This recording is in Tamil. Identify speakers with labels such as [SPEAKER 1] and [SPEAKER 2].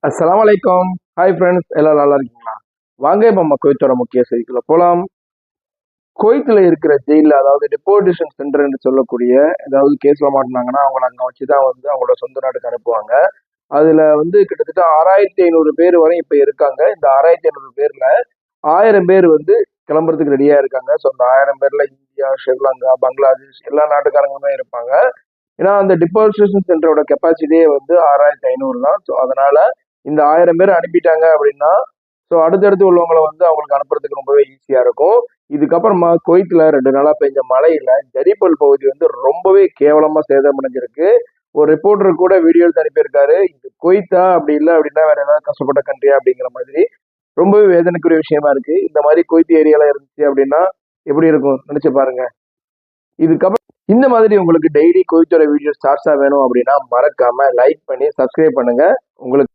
[SPEAKER 1] அஸ்ஸலாமு அலைக்கும். ஹாய் ஃப்ரெண்ட்ஸ், எல்லாம் நல்லா இருக்கீங்களா? வாங்க இப்போ நம்ம குவைத்தோட முக்கிய செய்திக்குள்ள போலாம். குவைத்தில் இருக்கிற ஜெயிலில், அதாவது டிப்போர்டேஷன் சென்டர்னு சொல்லக்கூடிய, ஏதாவது கேஸ்ல மாட்டினாங்கன்னா அவங்கள அங்கே வச்சு தான் வந்து அவங்களோட சொந்த நாட்டுக்கு அனுப்புவாங்க. அதுல வந்து கிட்டத்தட்ட 6500 பேர் வரை இப்ப இருக்காங்க. இந்த 6500 பேர்ல 1000 பேர் வந்து கிளம்புறதுக்கு ரெடியா இருக்காங்க. ஸோ அந்த 1000 பேர்ல இந்தியா, ஸ்ரீலங்கா, பங்களாதேஷ் எல்லா நாட்டுக்காரங்களுமே இருப்பாங்க. ஏன்னா அந்த டிப்போர்டேஷன் சென்டரோட கெப்பாசிட்டியே வந்து 6500 தான். ஸோ அதனால இந்த 1000 பேர் அனுப்பிட்டாங்க அப்படின்னா, ஸோ அடுத்தடுத்து உள்ளவங்களை வந்து அவங்களுக்கு அனுப்புறதுக்கு ரொம்பவே ஈஸியா இருக்கும். இதுக்கப்புறமா குவைத்துல 2 நாளா பெஞ்ச மழையில ஜரிபல் பகுதி வந்து ரொம்பவே கேவலமா சேதமடைஞ்சிருக்கு. ஒரு ரிப்போர்ட்டர் கூட வீடியோ எடுத்து அனுப்பியிருக்காரு. இது குவைத்தா, அப்படி இல்லை அப்படின்னா வேற ஏதாவது கஷ்டப்பட்ட கண்ட்ரியா அப்படிங்கிற மாதிரி ரொம்பவே வேதனைக்குரிய விஷயமா இருக்கு. இந்த மாதிரி குவைத் ஏரியால இருந்துச்சு அப்படின்னா எப்படி இருக்கும் நினைச்சு பாருங்க. இதுக்கப்புறம் இந்த மாதிரி உங்களுக்கு டெய்லி குவைத்தோட வீடியோ ஷார்ட்ஸா வேணும் அப்படின்னா மறக்காம லைக் பண்ணி சப்ஸ்கிரைப் பண்ணுங்க. உங்களுக்கு